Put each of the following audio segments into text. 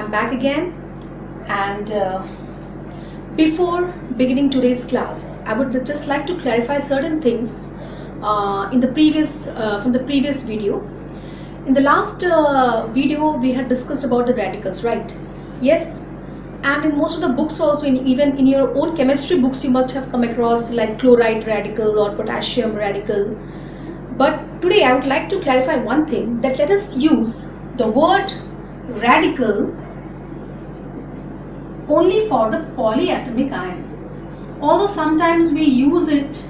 I'm back again, and before beginning today's class, I would just like to clarify certain things in the previous from the previous video. In the last video, we had discussed about the radicals, right? Yes, and in most of the books also, even in your own chemistry books, you must have come across like chloride radical or potassium radical. But today I would like to clarify one thing, that let us use the word radical only for the polyatomic ion. Although sometimes we use it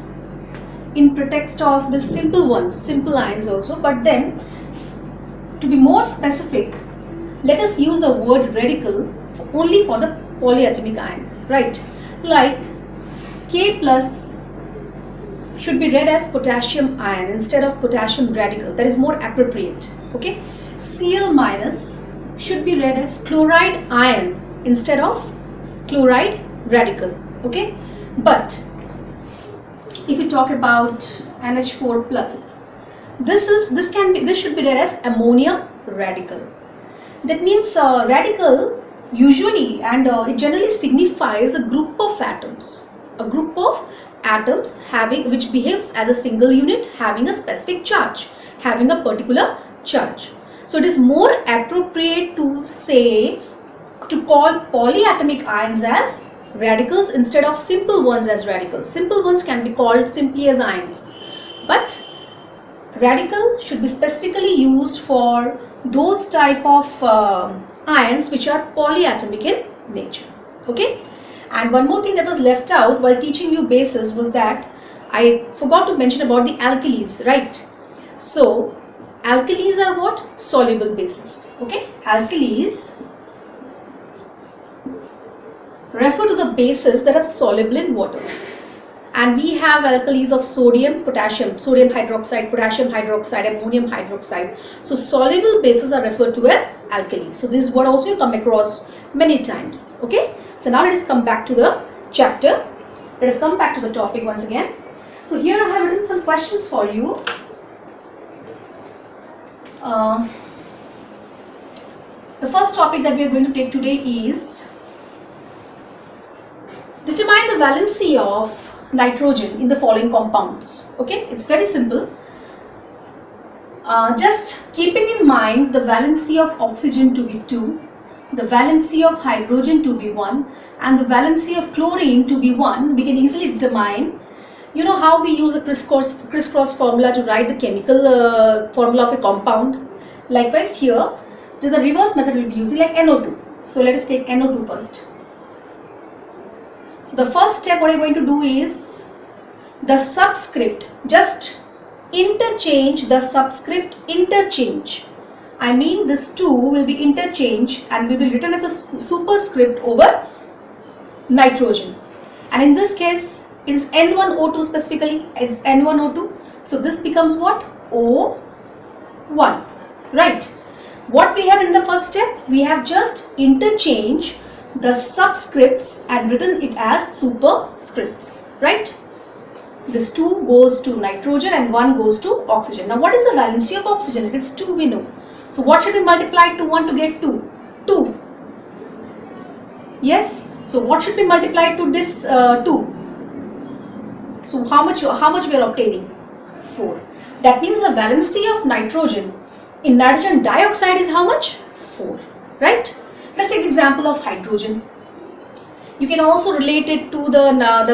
in pretext of the simple ones, simple ions also, but then to be more specific, let us use the word radical only for the polyatomic ion, right? Like K plus should be read as potassium ion instead of potassium radical. That is more appropriate. Okay. Cl minus should be read as chloride ion instead of chloride radical. Okay. But if you talk about NH4 plus, this should be read as ammonium radical. That means radical usually and it generally signifies a group of atoms. A group of atoms which behaves as a single unit having a specific charge, having a particular charge. So it is more appropriate to call polyatomic ions as radicals instead of simple ones as radicals. Simple ones can be called simply as ions, but radical should be specifically used for those type of ions which are polyatomic in nature. Okay. And one more thing that was left out while teaching you bases was that I forgot to mention about the alkalis, right? So alkalis are what? Soluble bases. Okay. Alkalis refer to the bases that are soluble in water. And we have alkalis of sodium, potassium, sodium hydroxide, potassium hydroxide, ammonium hydroxide. So soluble bases are referred to as alkalis. So this word also you come across many times. Okay. So now let us come back to the chapter. Let us come back to the topic once again. So here I have written some questions for you. The first topic that we are going to take today is determine the valency of nitrogen in the following compounds. Okay, it's very simple. Just keeping in mind the valency of oxygen to be 2, the valency of hydrogen to be 1, and the valency of chlorine to be 1, we can easily determine. You know how we use a crisscross formula to write the chemical formula of a compound. Likewise here, the reverse method will be using like NO2. So let us take NO2 first. So the first step what I'm going to do is the subscript, just interchange the subscript, interchange. I mean this 2 will be interchanged and will be written as a superscript over nitrogen. And in this case it is N1O2 specifically, it's N1O2. So this becomes what? O1, right? What we have in the first step, we have just interchanged the subscripts and written it as superscripts, right? This 2 goes to nitrogen and 1 goes to oxygen. Now what is the valency of oxygen? It is 2, we know. So what should we multiply to 1 to get 2? 2. Yes. So what should be multiplied to this 2? So how much we are obtaining? 4. That means the valency of nitrogen in nitrogen dioxide is how much? 4. Right? Let's take the example of hydrogen. You can also relate it to the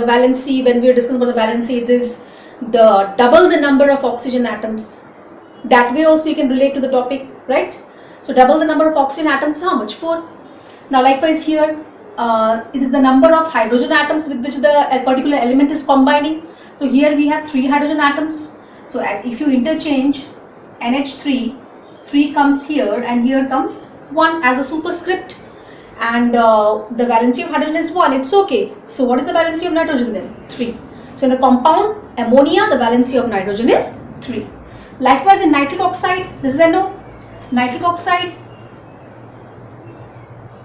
valency. When we are discussing about the valency, it is the double the number of oxygen atoms. That way also you can relate to the topic, right? So double the number of oxygen atoms, how much? 4. Now likewise here, it is the number of hydrogen atoms with which the particular element is combining. So here we have 3 hydrogen atoms. So if you interchange NH3, 3 comes here and here comes 1 as a superscript, and the valency of hydrogen is 1. It's okay. So what is the valency of nitrogen then? 3. So in the compound ammonia, the valency of nitrogen is 3. Likewise in nitric oxide, this is NO. Nitric oxide,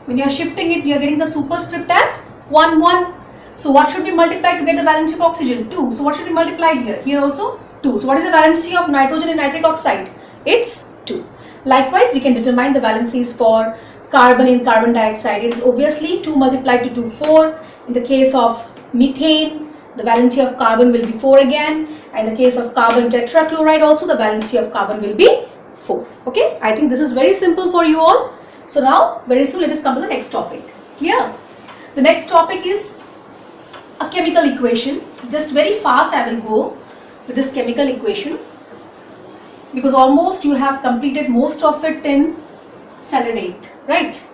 when you are shifting it, you are getting the superscript as 1, 1. So what should be multiplied to get the valency of oxygen? 2. So what should be multiplied here? Here also 2. So what is the valency of nitrogen in nitric oxide? It's 2. Likewise, we can determine the valencies for carbon in carbon dioxide, it is obviously 2 multiplied to 2, 4. In the case of methane, the valency of carbon will be 4 again. And in the case of carbon tetrachloride also, the valency of carbon will be 4. Okay, I think this is very simple for you all. So now, very soon let us come to the next topic. Clear? The next topic is a chemical equation. Just very fast I will go with this chemical equation, because almost you have completed most of it in standard 8, right?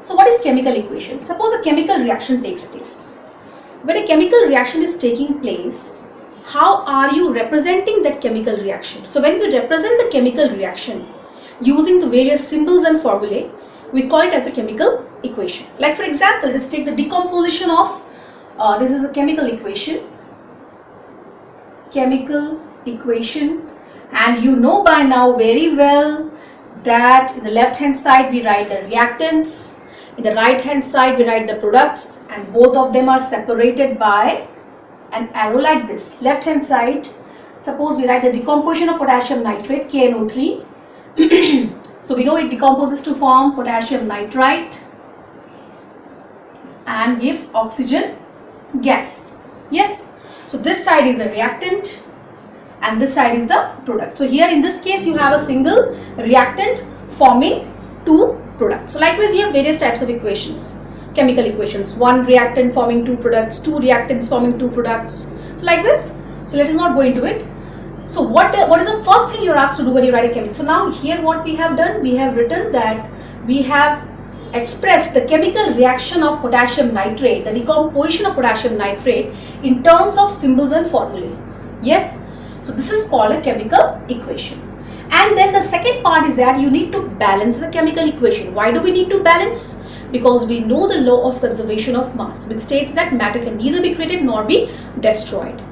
So what is chemical equation? Suppose a chemical reaction takes place. When a chemical reaction is taking place, how are you representing that chemical reaction? So when we represent the chemical reaction using the various symbols and formulae, we call it as a chemical equation. Like for example, let's take the decomposition of, this is a chemical equation, and you know by now very well that in the left hand side we write the reactants, in the right hand side we write the products, and both of them are separated by an arrow like this. Left hand side, suppose we write the decomposition of potassium nitrate, KNO3. So we know it decomposes to form potassium nitrite and gives oxygen gas. Yes, so this side is the reactant and this side is the product. So here in this case you have a single reactant forming two products. So likewise you have various types of equations, chemical equations. One reactant forming two products, two reactants forming two products. So likewise, so let us not go into it. So what is the first thing you're asked to do when you write a chemical? So now here what we have done, we have written that we have expressed the chemical reaction of potassium nitrate, the decomposition of potassium nitrate in terms of symbols and formulae. Yes, so this is called a chemical equation. And then the second part is that you need to balance the chemical equation. Why do we need to balance? Because we know the law of conservation of mass, which states that matter can neither be created nor be destroyed.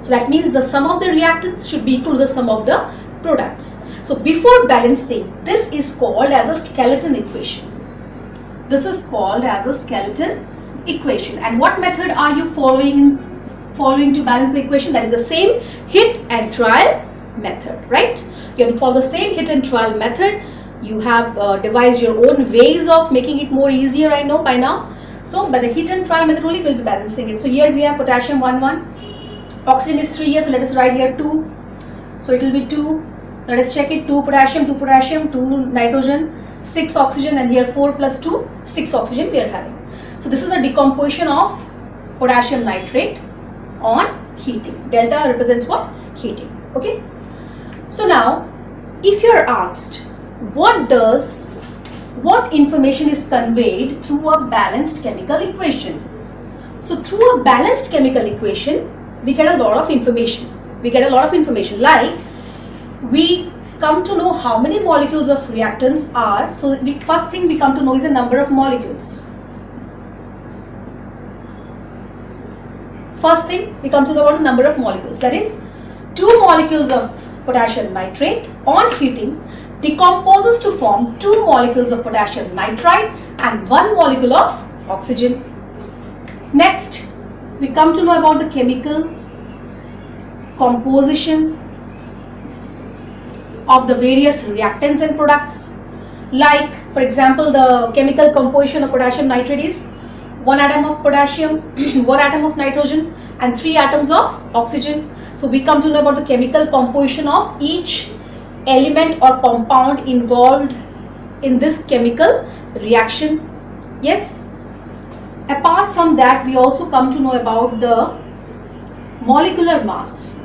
So that means the sum of the reactants should be equal to the sum of the products. So before balancing, this is called as a skeleton equation. This is called as a skeleton equation. And what method are you following to balance the equation? That is the same hit and trial method, right? You have to follow the same hit and trial method. You have devised your own ways of making it more easier, I know by now. So by the hit and trial method only we will be balancing it. So here we have potassium 1, 1. Oxygen is 3 here, so let us write here 2. So it will be 2. Let us check it. 2 potassium, 2 nitrogen, 6 oxygen, and here 4 plus 2, 6 oxygen we are having. So this is the decomposition of potassium nitrate on heating. Delta represents what? Heating. Okay. So now, if you are asked, what information is conveyed through a balanced chemical equation? So through a balanced chemical equation, we get a lot of information. Like we come to know how many molecules of reactants are. So the first thing we come to know is the number of molecules. First thing we come to know about the number of molecules. That is, 2 molecules of potassium nitrate on heating decomposes to form 2 molecules of potassium nitrite and 1 molecule of oxygen. Next, we come to know about the chemical composition of the various reactants and products. Like for example, the chemical composition of potassium nitrate is 1 atom of potassium, 1 atom of nitrogen and 3 atoms of oxygen. So we come to know about the chemical composition of each element or compound involved in this chemical reaction. Yes. Apart from that, we also come to know about the molecular mass.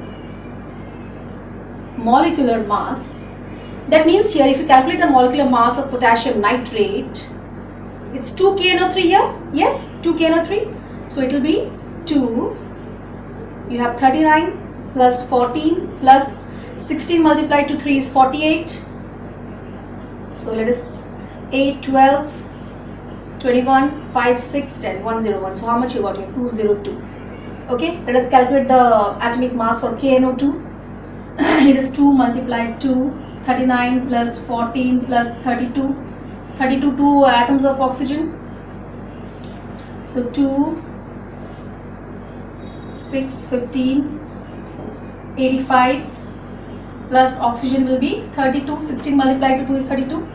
Molecular mass. That means here, if you calculate the molecular mass of potassium nitrate, it's 2 KNO3 here. Yes, 2 KNO3. So it will be 2. You have 39 plus 14 plus 16 multiplied to 3 is 48. So let us 8, 12, 21, 5, 6, 10, 101. So how much you got here? 202. Okay, let us calculate the atomic mass for KNO2. It is 2 multiplied 2, 39 plus 14 plus 32. 2 atoms of oxygen. So 2, 6, 15, 85 plus oxygen will be 32. 16 multiplied to 2 is 32.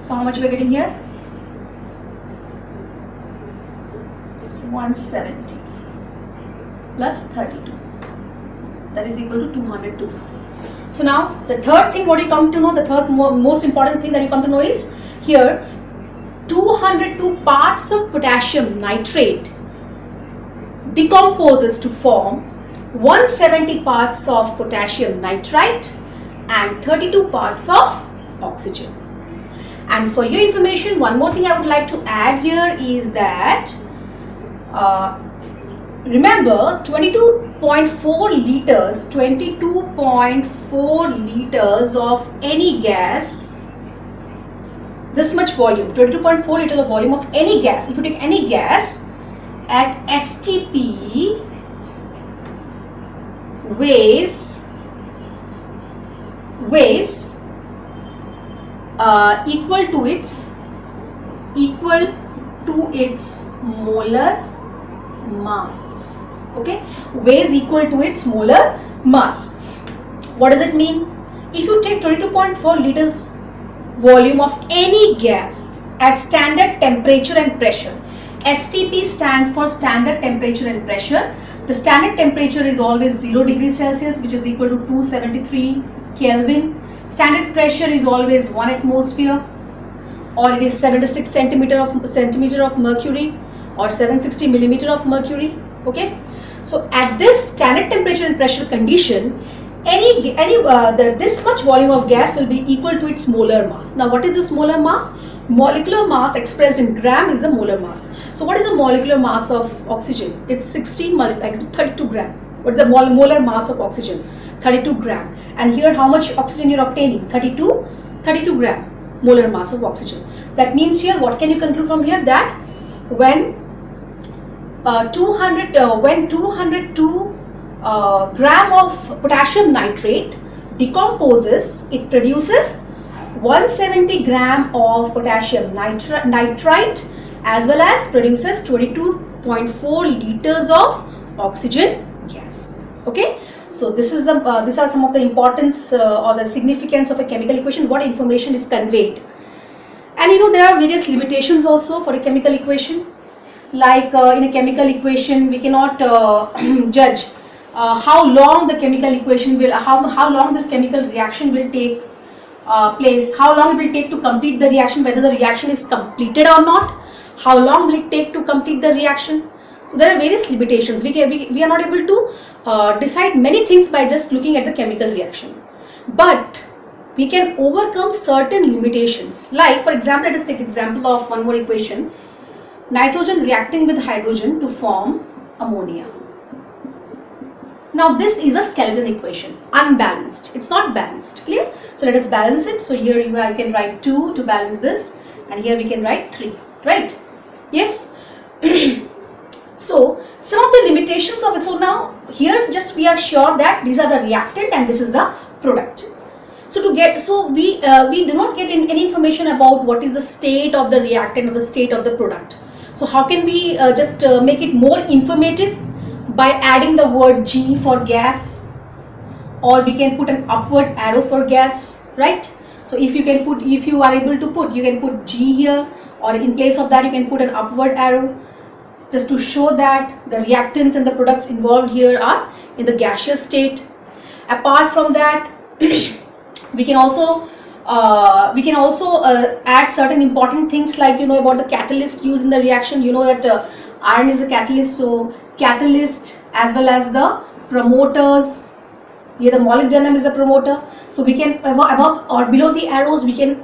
So how much we are getting here? 170 plus 32. That is equal to 202. So now the third thing what you come to know, the third most important thing that you come to know is here 202 parts of potassium nitrate decomposes to form 170 parts of potassium nitrite and 32 parts of oxygen. And for your information, one more thing I would like to add here is that remember 22.4 liters of any gas, this much volume, 22.4 liters of volume of any gas, if you take any gas at STP weighs equal to its molar mass. Okay, weighs equal to its molar mass. What does it mean? If you take 22.4 liters volume of any gas at standard temperature and pressure, STP stands for standard temperature and pressure. The standard temperature is always 0 degrees Celsius, which is equal to 273 Kelvin. Standard pressure is always 1 atmosphere, or it is 76 centimeter of mercury, or 760 millimeter of mercury. Okay, so at this standard temperature and pressure condition, this much volume of gas will be equal to its molar mass. Now, what is this molar mass? Molecular mass expressed in gram is the molar mass. So, what is the molecular mass of oxygen? It's 16 multiplied to 32 gram. What is the molar mass of oxygen? 32 gram. And here, how much oxygen you're obtaining? 32 gram molar mass of oxygen. That means here, what can you conclude from here? That when 202 gram of potassium nitrate decomposes, it produces 170 gram of potassium nitrite as well as produces 22.4 liters of oxygen gas. Okay, so this is these are some of the importance or the significance of a chemical equation, what information is conveyed. And there are various limitations also for a chemical equation. Like in a chemical equation, we cannot judge how long the chemical equation will, how long this chemical reaction will take place, how long it will take to complete the reaction, whether the reaction is completed or not, how long will it take to complete the reaction. So there are various limitations. We are not able to decide many things by just looking at the chemical reaction. But we can overcome certain limitations. Like for example, let us take the example of one more equation. Nitrogen reacting with hydrogen to form ammonia. Now this is a skeleton equation, unbalanced. It's not balanced, clear? So let us balance it. So here I can write 2 to balance this, and here we can write 3, right? Yes? So some of the limitations of it. So now here just we are sure that these are the reactant and this is the product. So we do not get any information about what is the state of the reactant or the state of the product. So how can we just make it more informative? By adding the word G for gas, or we can put an upward arrow for gas, right? So if you are able to put, you can put G here, or in place of that you can put an upward arrow, just to show that the reactants and the products involved here are in the gaseous state. Apart from that, we can also add certain important things like about the catalyst used in the reaction. That iron is the catalyst, so catalyst as well as the promoters. Here the molybdenum is the promoter. So we can above or below the arrows we can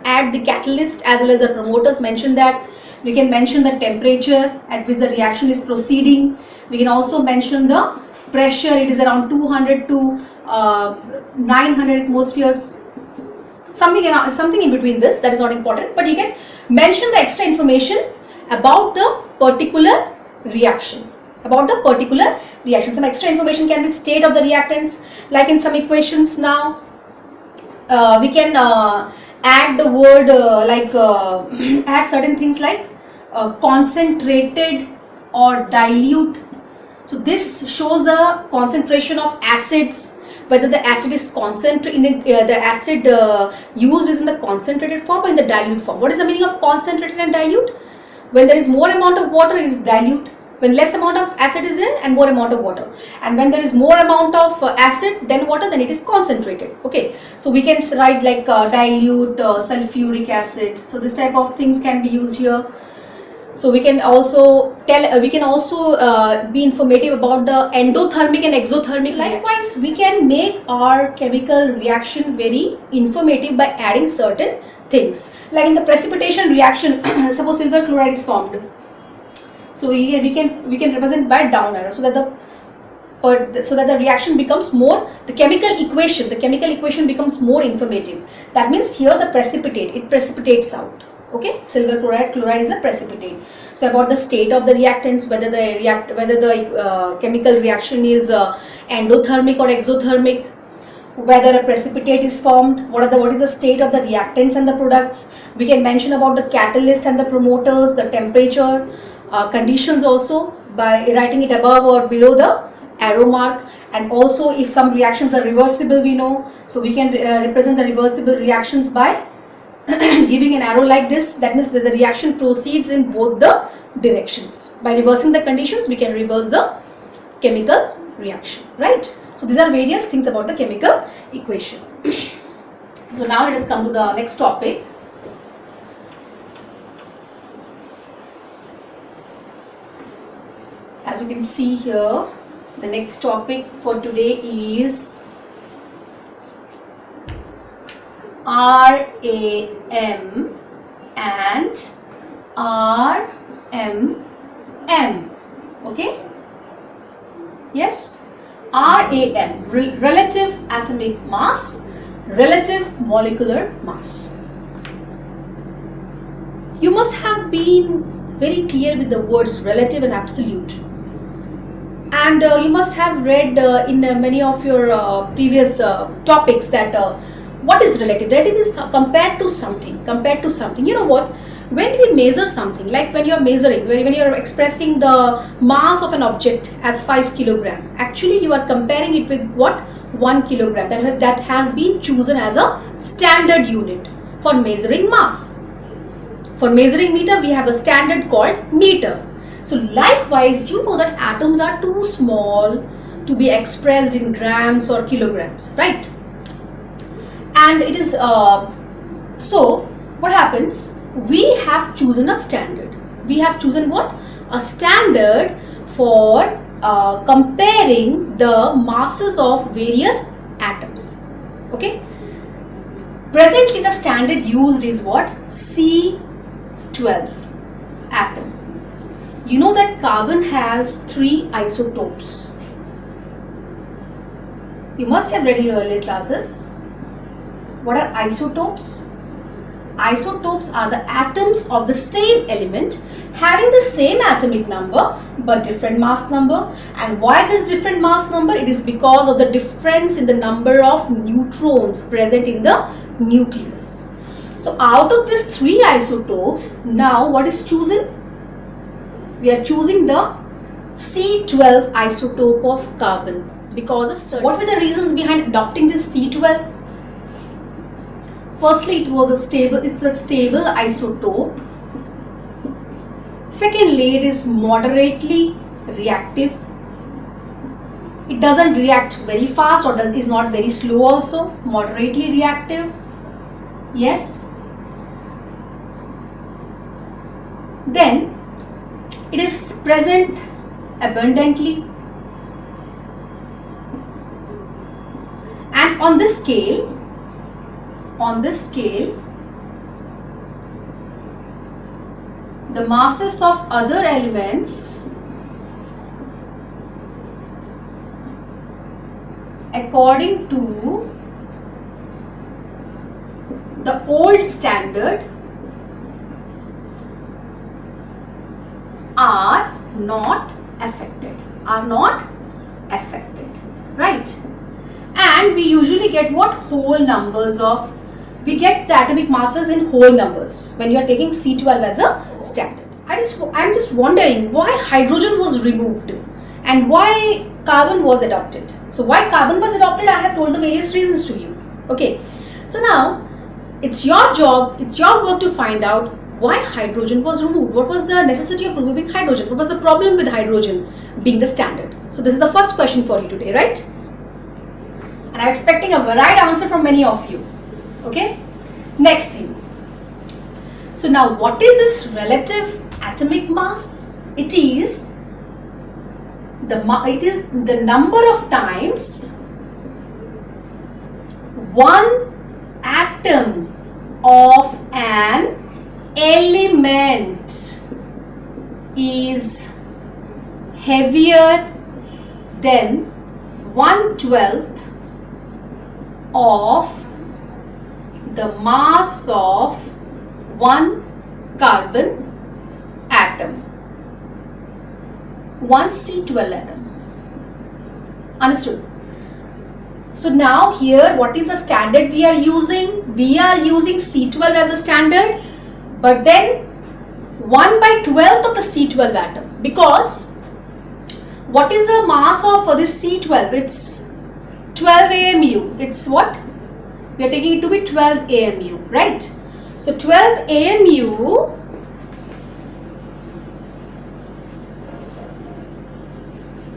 add the catalyst as well as the promoters. Mention that. We can mention the temperature at which the reaction is proceeding. We can also mention the pressure. It is around 200 to 900 atmospheres. Something in between this, that is not important, but you can mention the extra information about the particular reaction. Some extra information can be state of the reactants, like in some equations now we can add the word add certain things like concentrated or dilute. So this shows the concentration of acids, whether the acid is concentrated, the acid used is in the concentrated form or in the dilute form. What is the meaning of concentrated and dilute? When there is more amount of water, it is dilute. When less amount of acid is there and more amount of water, and when there is more amount of acid than water, then it is concentrated. Okay, so we can write like dilute sulfuric acid. So this type of things can be used here. So we can also tell, we can also be informative about the endothermic and exothermic. Likewise, we can make our chemical reaction very informative by adding certain things. Like in the precipitation reaction, suppose silver chloride is formed. So here we can represent by down arrow, so that the reaction becomes more, the chemical equation becomes more informative. That means here the precipitate, it precipitates out. Okay, silver chloride is a precipitate. So about the state of the reactants, whether the chemical reaction is endothermic or exothermic, whether a precipitate is formed, what is the state of the reactants and the products. We can mention about the catalyst and the promoters, the temperature, conditions also by writing it above or below the arrow mark. And also if some reactions are reversible, we know, so we can represent the reversible reactions by giving an arrow like this. That means that the reaction proceeds in both the directions. By reversing the conditions, we can reverse the chemical reaction, right? So these are various things about the chemical equation. So now let us come to the next topic. As you can see here, the next topic for today is RAM and RMM. Okay? Yes? RAM, relative atomic mass, relative molecular mass. You must have been very clear with the words relative and absolute. And you must have read in many of your previous topics that what is relative? Relative is compared to something. You know what? When we measure something, like when you are measuring, when you are expressing the mass of an object as 5 kilogram, actually you are comparing it with what? 1 kilogram. That has been chosen as a standard unit for measuring mass. For measuring meter, we have a standard called meter. So likewise, you know that atoms are too small to be expressed in grams or kilograms, right? And it is, so what happens? We have chosen a standard. We have chosen what? A standard for comparing the masses of various atoms. Okay? Presently the standard used is what? C12 atom. You know that carbon has 3 isotopes. You must have read in your earlier classes. What are isotopes? Isotopes are the atoms of the same element having the same atomic number but different mass number. And why this different mass number? It is because of the difference in the number of neutrons present in the nucleus. So out of these 3 isotopes, now what is chosen? We are choosing the C12 isotope of carbon because of certain. What were the reasons behind adopting this C12? Firstly, it's a stable isotope. Secondly, it is moderately reactive. It doesn't react very fast or is not very slow also. Moderately reactive. Yes. Then it is present abundantly. And on this scale, the masses of other elements according to the old standard are not affected, right? And we usually get what? Whole numbers of, we get the atomic masses in whole numbers when you are taking C12 as a standard. I'm just wondering why hydrogen was removed and why carbon was adopted. So why carbon was adopted, I have told the various reasons to you. Okay, so now it's your job, it's your work to find out why hydrogen was removed. What was the necessity of removing hydrogen? What was the problem with hydrogen being the standard? So this is the first question for you today, right? And I'm expecting a varied answer from many of you. Okay, next thing. So now what is this relative atomic mass? It is the number of times one atom of an element is heavier than 1/12 of the mass of one carbon atom, one C12 atom. Understood? So now here, what is the standard we are using? We are using C12 as a standard, but then 1/12 of the C12 atom, because what is the mass of this C12? It's 12 AMU. It's what? We are taking it to be 12 AMU, right? So 12 AMU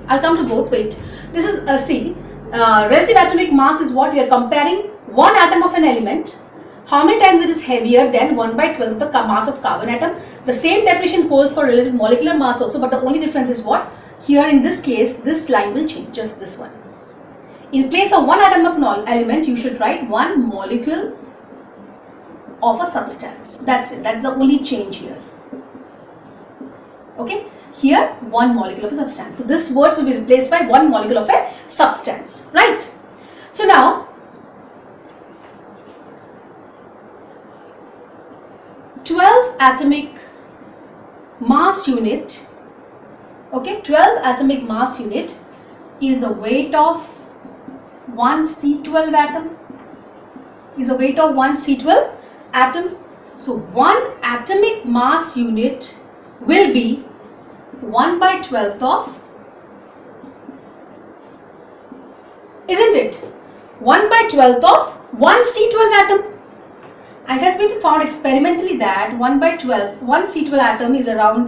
I'll come to both. Wait, this is see, relative atomic mass is what we are comparing one atom of an element. How many times it is heavier than 1/12 of the mass of carbon atom. The same definition holds for relative molecular mass also, but the only difference is what? Here in this case, this line will change, just this one. In place of one atom of an element, you should write one molecule of a substance. That's it. That's the only change here. Okay. Here, one molecule of a substance. So this words will be replaced by one molecule of a substance, right? So now, 12 atomic mass unit, okay, 12 atomic mass unit is the weight of one C12 atom, is the weight of one C12 atom. So one atomic mass unit will be 1/12 of, isn't it? 1/12 of one C12 atom. And it has been found experimentally that 1/12, one C12 atom is around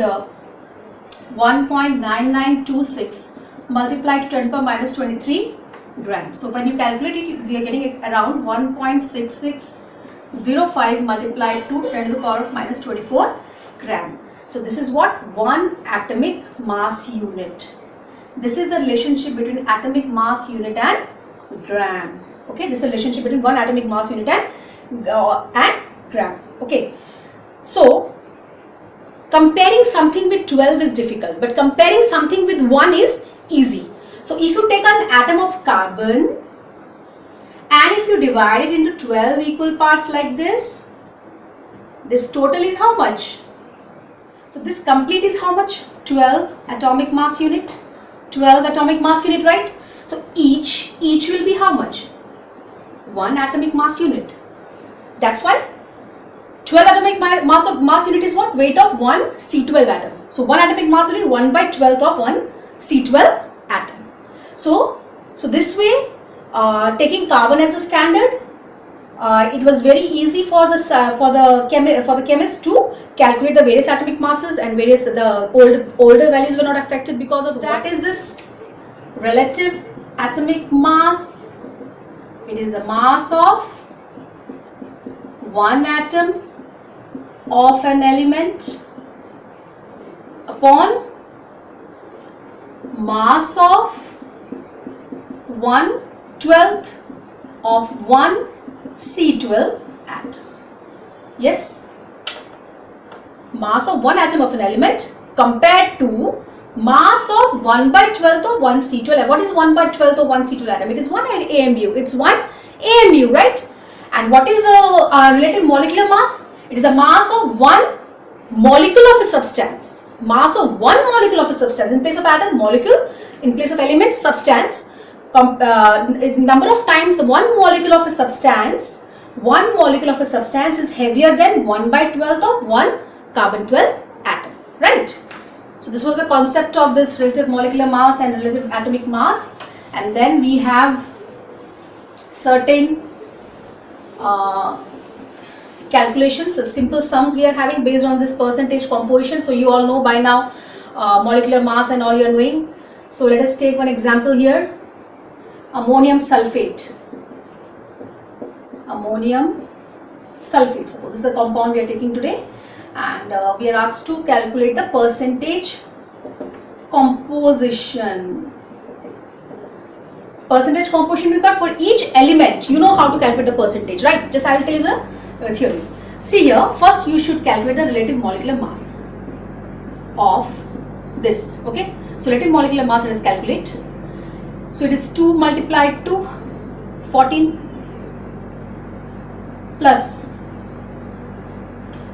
1.9926 multiplied to 10 to the power -23 grams. So when you calculate it, you are getting it around 1.6605 multiplied to 10 to the power of -24 gram. So this is what? One atomic mass unit. This is the relationship between atomic mass unit and gram. Okay, this is the relationship between one atomic mass unit and gram. Okay, so comparing something with 12 is difficult, but comparing something with 1 is easy. So if you take an atom of carbon and if you divide it into 12 equal parts like this total is how much? So this complete is how much? 12 atomic mass unit. 12 atomic mass unit, right? So each will be how much? 1 atomic mass unit. That's why 12 atomic mass unit is what? Weight of one C12 atom. So 1 atomic mass unit 1/12 of one C12 atom. So this way, taking carbon as a standard, it was very easy for the chemists to calculate the various atomic masses, and the older values were not affected because of that. What is this relative atomic mass? It is the mass of one atom of an element upon mass of 1/12 of one C12 atom. Yes, mass of one atom of an element compared to mass of 1/12 of one C12. What is 1/12 of one C12 atom? It is 1 AMU. It's 1 AMU, right? And what is a relative molecular mass? It is a mass of one molecule of a substance. Mass of one molecule of a substance. In place of atom, molecule. In place of element, substance. Number of times the one molecule of a substance is heavier than 1/12 of one carbon 12 atom, right? So this was the concept of this relative molecular mass and relative atomic mass. And then we have certain calculations, simple sums we are having based on this percentage composition. So you all know by now molecular mass and all you are knowing. So let us take one example here. Ammonium sulfate. Ammonium sulfate. Suppose this is the compound we are taking today, and we are asked to calculate the percentage composition. Percentage composition because for each element you know how to calculate the percentage, right? Just I will tell you the theory. See here, first you should calculate the relative molecular mass of this. Okay, so relative molecular mass, let us calculate. So it is 2 multiplied to 14 plus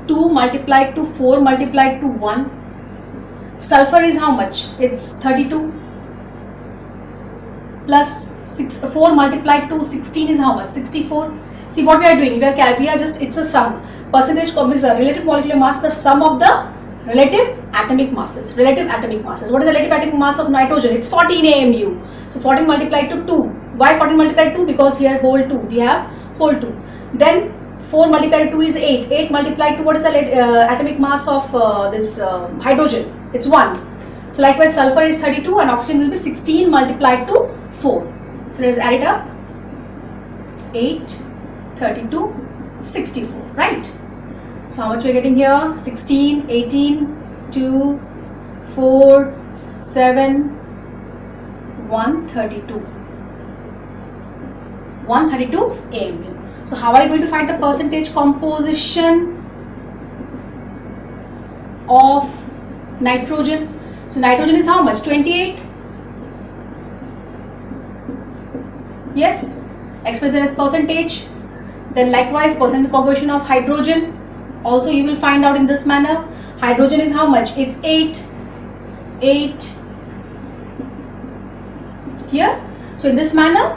2 multiplied to 4 multiplied to 1. Sulfur is how much? It's 32 plus 4 multiplied to 16 is how much? 64. See what we are doing? We are just, it's a sum. Percentage is a relative molecular mass, the sum of the relative atomic masses. Relative atomic masses. What is the relative atomic mass of nitrogen? It's 14 AMU. So 14 multiplied to 2. Why 14 multiplied to 2? Because here whole 2. We have whole 2. Then 4 multiplied to 2 is 8. 8 multiplied to what is the atomic mass of this hydrogen? It's 1. So likewise sulfur is 32 and oxygen will be 16 multiplied to 4. So let us add it up. 8, 32, 64. Right? So how much we are getting here? 16, 18, 2, 4, 7, 132. 132 AMU. So how are you going to find the percentage composition of nitrogen? So nitrogen is how much? 28. Yes, express it as percentage. Then likewise percentage composition of hydrogen also you will find out in this manner. Hydrogen is how much? It's 8. 8 here. So in this manner,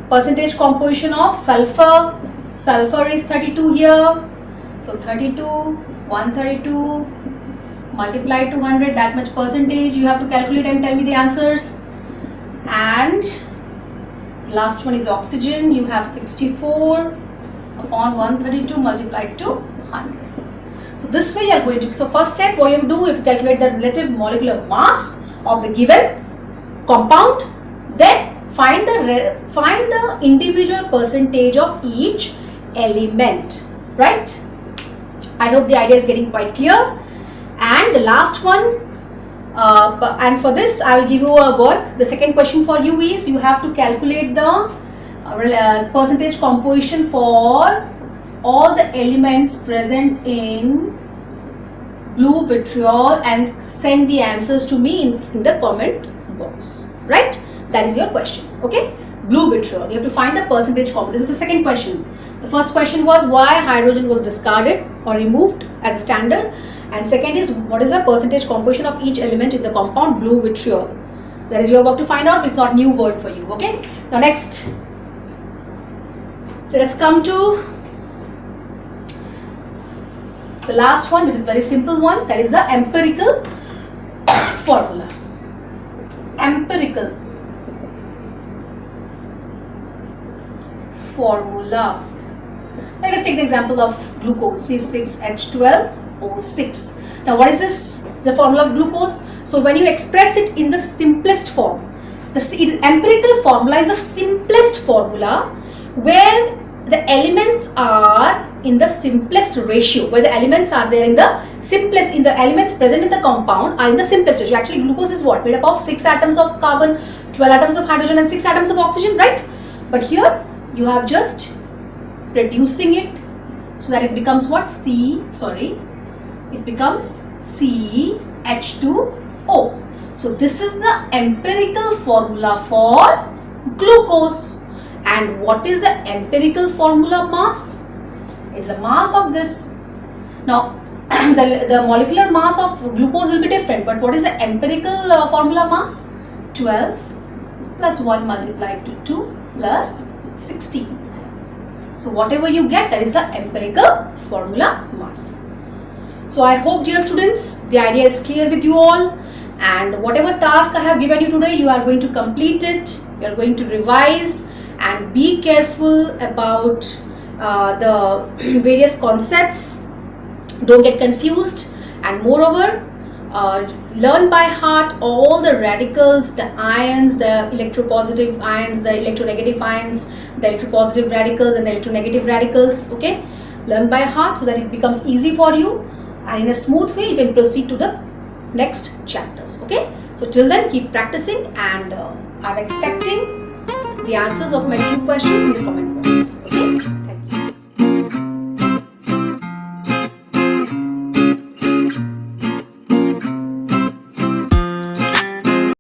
percentage composition of sulfur. Sulfur is 32 here. So 32, 132 multiplied to 100, that much percentage you have to calculate and tell me the answers. And last one is oxygen. You have 64 upon 132 multiplied to 100. So this way you are going to, so first step what you have to do, you have to calculate the relative molecular mass of the given compound. Then find the individual percentage of each element, right? I hope the idea is getting quite clear. And the last one, and for this I will give you a work. The second question for you is you have to calculate the percentage composition for all the elements present in blue vitriol and send the answers to me in the comment box, right? That is your question. Okay, blue vitriol, you have to find the percentage composition. This is the second question. The first question was why hydrogen was discarded or removed as a standard, and second is what is the percentage composition of each element in the compound blue vitriol. That is your work to find out. It's not new word for you. Okay, now next let us come to the last one. It is very simple one, that is the empirical formula. Empirical formula. Let us take the example of glucose, C6H12O6. Now what is this? The formula of glucose. So when you express it in the simplest form, the empirical formula is the simplest formula where the elements are in the simplest ratio, where the elements are there in the simplest, in the elements present in the compound are in the simplest ratio. Actually glucose is what? Made up of 6 atoms of carbon, 12 atoms of hydrogen and 6 atoms of oxygen, right? But here you have just reducing it so that it becomes what? It becomes CH2O. So this is the empirical formula for glucose. And what is the empirical formula mass? Is the mass of this. Now the molecular mass of glucose will be different, but what is the empirical formula mass? 12 plus 1 multiplied to 2 plus 16. So whatever you get, that is the empirical formula mass. So I hope, dear students, the idea is clear with you all. and whatever task I have given you today, you are going to complete it, you are going to revise, and be careful about the various concepts. Don't get confused, and moreover, learn by heart all the radicals, the ions, the electropositive ions, the electronegative ions, the electropositive radicals and the electronegative radicals. Okay, learn by heart so that it becomes easy for you, and in a smooth way you can proceed to the next chapters. Okay, so till then keep practicing, and I'm expecting the answers of my 2 questions in the comment box. Okay.